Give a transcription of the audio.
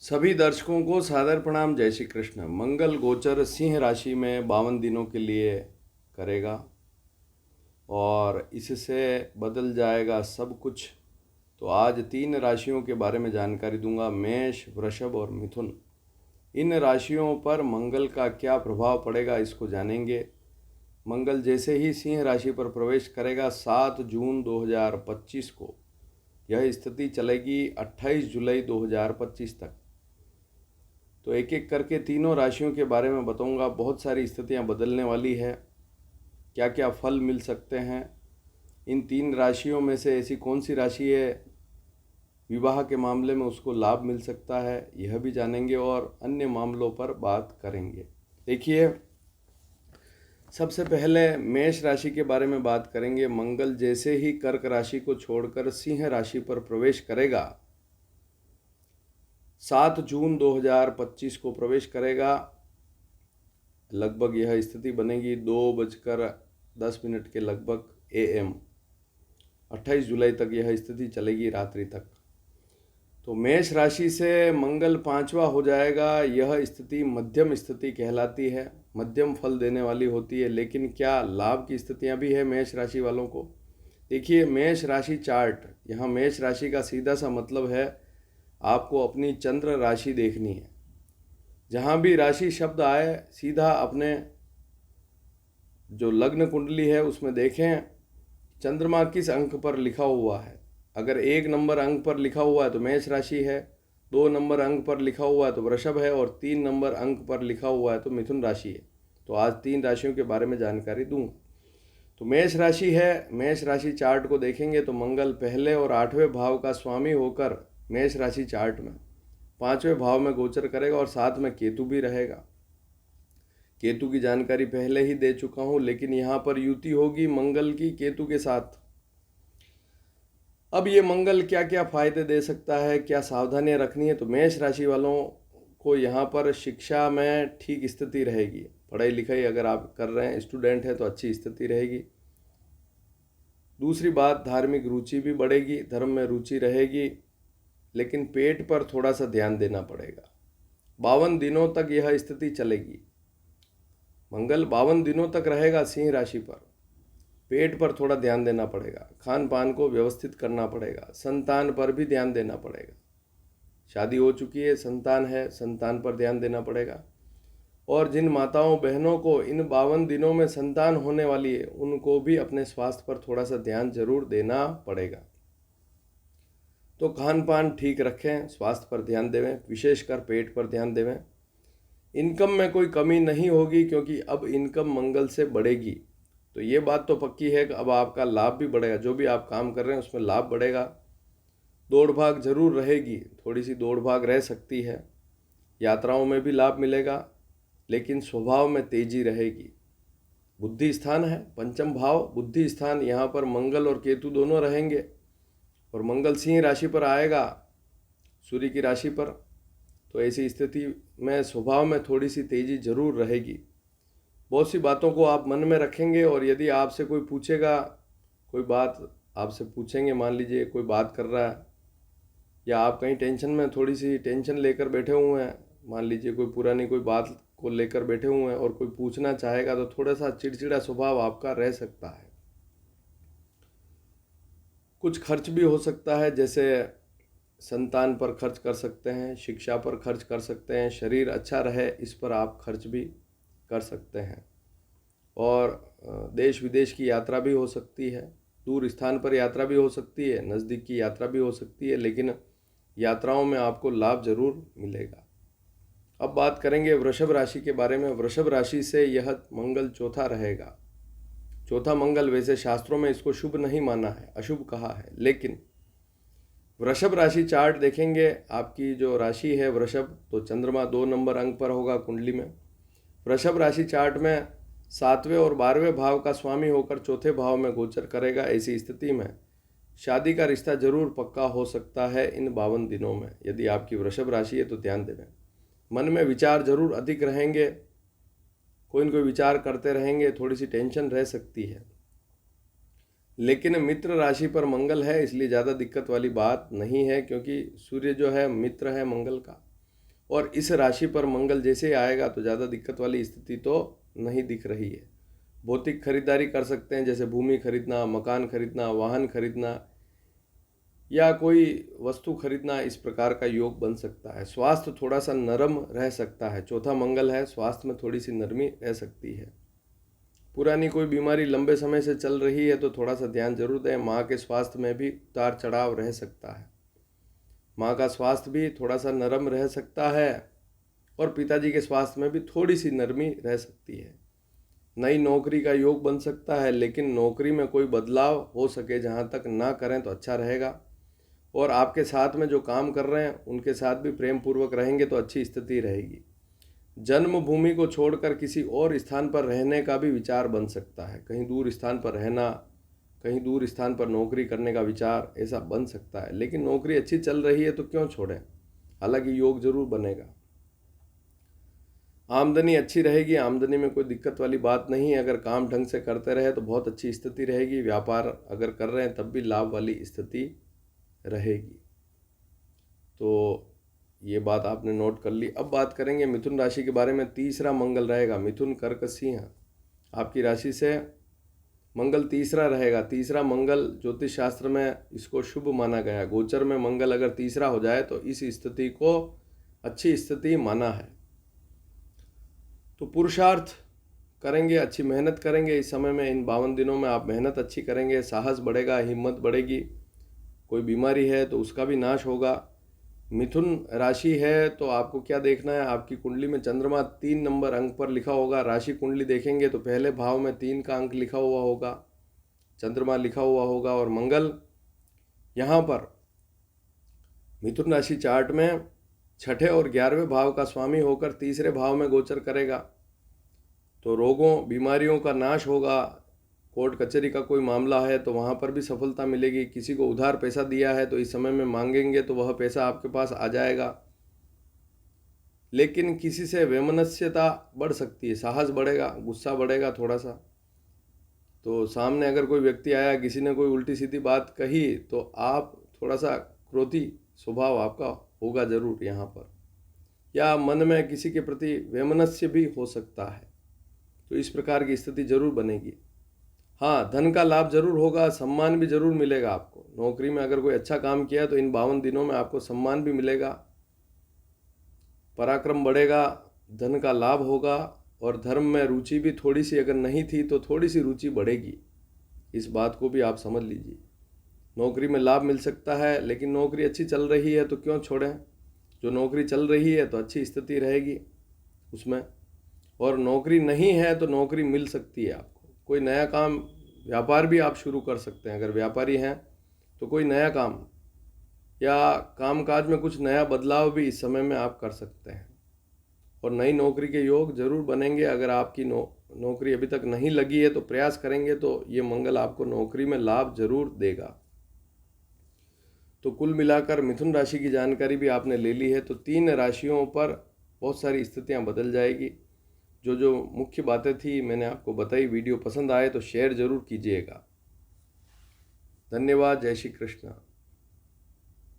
सभी दर्शकों को सादर प्रणाम। जय श्री कृष्ण। मंगल गोचर सिंह राशि में 52 दिनों के लिए करेगा और इससे बदल जाएगा सब कुछ। तो आज 3 राशियों के बारे में जानकारी दूंगा, मेष, वृषभ और मिथुन। इन राशियों पर मंगल का क्या प्रभाव पड़ेगा इसको जानेंगे। मंगल जैसे ही सिंह राशि पर प्रवेश करेगा 7 जून 2025 को, यह स्थिति चलेगी 28 जुलाई 2025 तक। तो एक एक करके तीनों राशियों के बारे में बताऊंगा। बहुत सारी स्थितियां बदलने वाली है, क्या क्या फल मिल सकते हैं। इन 3 राशियों में से ऐसी कौन सी राशि है विवाह के मामले में उसको लाभ मिल सकता है, यह भी जानेंगे और अन्य मामलों पर बात करेंगे। देखिए, सबसे पहले मेष राशि के बारे में बात करेंगे। मंगल जैसे ही कर्क राशि को छोड़कर सिंह राशि पर प्रवेश करेगा, 7 जून 2025 को प्रवेश करेगा। लगभग यह स्थिति बनेगी 2:10 के लगभग AM। 28 जुलाई तक यह स्थिति चलेगी, रात्रि तक। तो मेष राशि से मंगल 5वां हो जाएगा। यह स्थिति मध्यम स्थिति कहलाती है, मध्यम फल देने वाली होती है। लेकिन क्या लाभ की स्थितियां भी है मेष राशि वालों को? देखिए, मेष राशि चार्ट, यहाँ मेष राशि का सीधा सा मतलब है आपको अपनी चंद्र राशि देखनी है। जहाँ भी राशि शब्द आए सीधा अपने जो लग्न कुंडली है उसमें देखें चंद्रमा किस अंक पर लिखा हुआ है। अगर 1 नंबर अंक पर लिखा हुआ है तो मेष राशि है, 2 नंबर अंक पर लिखा हुआ है तो वृषभ है और 3 नंबर अंक पर लिखा हुआ है तो मिथुन राशि है। तो आज 3 राशियों के बारे में जानकारी दूंगा। तो मेष राशि है, मेष राशि चार्ट को देखेंगे तो मंगल पहले और 8वें भाव का स्वामी होकर मेष राशि चार्ट में 5वें भाव में गोचर करेगा और साथ में केतु भी रहेगा। केतु की जानकारी पहले ही दे चुका हूं, लेकिन यहाँ पर युति होगी मंगल की केतु के साथ। अब ये मंगल क्या क्या फायदे दे सकता है, क्या सावधानियां रखनी है? तो मेष राशि वालों को यहाँ पर शिक्षा में ठीक स्थिति रहेगी। पढ़ाई लिखाई अगर आप कर रहे हैं, स्टूडेंट है, तो अच्छी स्थिति रहेगी। दूसरी बात, धार्मिक रुचि भी बढ़ेगी, धर्म में रुचि रहेगी, लेकिन पेट पर थोड़ा सा ध्यान देना पड़ेगा। 52 दिनों तक यह स्थिति चलेगी। मंगल 52 दिनों तक रहेगा सिंह राशि पर। पेट पर थोड़ा ध्यान देना पड़ेगा, खान पान को व्यवस्थित करना पड़ेगा, संतान पर भी ध्यान देना पड़ेगा। शादी हो चुकी है, संतान है, संतान पर ध्यान देना पड़ेगा। और जिन माताओं बहनों को इन 52 दिनों में संतान होने वाली है उनको भी अपने स्वास्थ्य पर थोड़ा सा ध्यान जरूर देना पड़ेगा। तो खान पान ठीक रखें, स्वास्थ्य पर ध्यान देवें, विशेषकर पेट पर ध्यान देवें। इनकम में कोई कमी नहीं होगी क्योंकि अब इनकम मंगल से बढ़ेगी। तो ये बात तो पक्की है कि अब आपका लाभ भी बढ़ेगा, जो भी आप काम कर रहे हैं उसमें लाभ बढ़ेगा। दौड़ भाग जरूर रहेगी, थोड़ी सी दौड़ भाग रह सकती है। यात्राओं में भी लाभ मिलेगा, लेकिन स्वभाव में तेजी रहेगी। बुद्धि स्थान है, 5म भाव बुद्धि स्थान, यहाँ पर मंगल और केतु दोनों रहेंगे और मंगल सिंह राशि पर आएगा, सूर्य की राशि पर। तो ऐसी स्थिति में स्वभाव में थोड़ी सी तेजी जरूर रहेगी। बहुत सी बातों को आप मन में रखेंगे और यदि आपसे कोई पूछेगा, कोई बात आपसे पूछेंगे, मान लीजिए कोई बात कर रहा है या आप कहीं टेंशन में थोड़ी सी टेंशन लेकर बैठे हुए हैं, मान लीजिए कोई पुरानी कोई बात को लेकर बैठे हुए हैं और कोई पूछना चाहेगा तो थोड़ा सा चिड़चिड़ा स्वभाव आपका रह सकता है। कुछ खर्च भी हो सकता है, जैसे संतान पर खर्च कर सकते हैं, शिक्षा पर खर्च कर सकते हैं, शरीर अच्छा रहे इस पर आप खर्च भी कर सकते हैं। और देश विदेश की यात्रा भी हो सकती है, दूर स्थान पर यात्रा भी हो सकती है, नज़दीक की यात्रा भी हो सकती है, लेकिन यात्राओं में आपको लाभ जरूर मिलेगा। अब बात करेंगे वृषभ राशि के बारे में। वृषभ राशि से यह मंगल चौथा रहेगा। चौथा मंगल, वैसे शास्त्रों में इसको शुभ नहीं माना है, अशुभ कहा है, लेकिन वृषभ राशि चार्ट देखेंगे, आपकी जो राशि है वृषभ, तो चंद्रमा 2 नंबर अंक पर होगा कुंडली में। वृषभ राशि चार्ट में 7वें और 12वें भाव का स्वामी होकर चौथे भाव में गोचर करेगा। ऐसी स्थिति में शादी का रिश्ता जरूर पक्का हो सकता है इन 52 दिनों में। यदि आपकी वृषभ राशि है तो ध्यान देवें। मन में विचार जरूर अधिक रहेंगे, कोई न कोई विचार करते रहेंगे, थोड़ी सी टेंशन रह सकती है। लेकिन मित्र राशि पर मंगल है, इसलिए ज़्यादा दिक्कत वाली बात नहीं है, क्योंकि सूर्य जो है मित्र है मंगल का। और इस राशि पर मंगल जैसे ही आएगा तो ज़्यादा दिक्कत वाली स्थिति तो नहीं दिख रही है। भौतिक खरीदारी कर सकते हैं, जैसे भूमि खरीदना, मकान खरीदना, वाहन खरीदना या कोई वस्तु खरीदना, इस प्रकार का योग बन सकता है। स्वास्थ्य थोड़ा सा नरम रह सकता है, चौथा मंगल है, स्वास्थ्य में थोड़ी सी नरमी रह सकती है। पुरानी कोई बीमारी लंबे समय से चल रही है तो थोड़ा सा ध्यान जरूर दें। माँ के स्वास्थ्य में भी उतार चढ़ाव रह सकता है, माँ का स्वास्थ्य भी थोड़ा सा नरम रह सकता है और पिताजी के स्वास्थ्य में भी थोड़ी सी नरमी रह सकती है। नई नौकरी का योग बन सकता है, लेकिन नौकरी में कोई बदलाव हो सके जहाँ तक ना करें तो अच्छा रहेगा। और आपके साथ में जो काम कर रहे हैं उनके साथ भी प्रेम पूर्वक रहेंगे तो अच्छी स्थिति रहेगी। जन्मभूमि को छोड़कर किसी और स्थान पर रहने का भी विचार बन सकता है, कहीं दूर स्थान पर रहना, कहीं दूर स्थान पर नौकरी करने का विचार ऐसा बन सकता है। लेकिन नौकरी अच्छी चल रही है तो क्यों छोड़ें, हालांकि योग जरूर बनेगा। आमदनी अच्छी रहेगी, आमदनी में कोई दिक्कत वाली बात नहीं है। अगर काम ढंग से करते रहे तो बहुत अच्छी स्थिति रहेगी। व्यापार अगर कर रहे हैं तब भी लाभ वाली स्थिति रहेगी। तो ये बात आपने नोट कर ली। अब बात करेंगे मिथुन राशि के बारे में। तीसरा मंगल रहेगा, मिथुन कर्क सिंह, आपकी राशि से मंगल तीसरा रहेगा। तीसरा मंगल ज्योतिष शास्त्र में इसको शुभ माना गया। गोचर में मंगल अगर तीसरा हो जाए तो इस स्थिति को अच्छी स्थिति माना है। तो पुरुषार्थ करेंगे, अच्छी मेहनत करेंगे इस समय में। इन 52 दिनों में आप मेहनत अच्छी करेंगे, साहस बढ़ेगा, हिम्मत बढ़ेगी। कोई बीमारी है तो उसका भी नाश होगा। मिथुन राशि है तो आपको क्या देखना है, आपकी कुंडली में चंद्रमा 3 नंबर अंक पर लिखा होगा। राशि कुंडली देखेंगे तो पहले भाव में 3 का अंक लिखा हुआ होगा, चंद्रमा लिखा हुआ होगा। और मंगल यहाँ पर मिथुन राशि चार्ट में छठे और 11वें भाव का स्वामी होकर तीसरे भाव में गोचर करेगा। तो रोगों बीमारियों का नाश होगा। कोर्ट कचहरी का कोई मामला है तो वहाँ पर भी सफलता मिलेगी। किसी को उधार पैसा दिया है तो इस समय में मांगेंगे तो वह पैसा आपके पास आ जाएगा। लेकिन किसी से वैमनस्यता बढ़ सकती है, साहस बढ़ेगा, गुस्सा बढ़ेगा थोड़ा सा। तो सामने अगर कोई व्यक्ति आया, किसी ने कोई उल्टी सीधी बात कही तो आप थोड़ा सा क्रोधी स्वभाव आपका होगा जरूर यहाँ पर, या मन में किसी के प्रति वैमनस्य भी हो सकता है। तो इस प्रकार की स्थिति जरूर बनेगी। हाँ, धन का लाभ जरूर होगा, सम्मान भी जरूर मिलेगा आपको। नौकरी में अगर कोई अच्छा काम किया तो इन 52 दिनों में आपको सम्मान भी मिलेगा, पराक्रम बढ़ेगा, धन का लाभ होगा। और धर्म में रुचि भी थोड़ी सी अगर नहीं थी तो थोड़ी सी रुचि बढ़ेगी, इस बात को भी आप समझ लीजिए। नौकरी में लाभ मिल सकता है, लेकिन नौकरी अच्छी चल रही है तो क्यों छोड़ें। जो नौकरी चल रही है तो अच्छी स्थिति रहेगी उसमें। और नौकरी नहीं है तो नौकरी मिल सकती है आपको। कोई नया काम, व्यापार भी आप शुरू कर सकते हैं। अगर व्यापारी हैं तो कोई नया काम या कामकाज में कुछ नया बदलाव भी इस समय में आप कर सकते हैं। और नई नौकरी के योग जरूर बनेंगे। अगर आपकी नौकरी अभी तक नहीं लगी है तो प्रयास करेंगे तो ये मंगल आपको नौकरी में लाभ जरूर देगा। तो कुल मिलाकर मिथुन राशि की जानकारी भी आपने ले ली है। तो 3 राशियों पर बहुत सारी स्थितियां बदल जाएगी। जो मुख्य बातें थी मैंने आपको बताई। वीडियो पसंद आए तो शेयर जरूर कीजिएगा। धन्यवाद। जय श्री कृष्ण।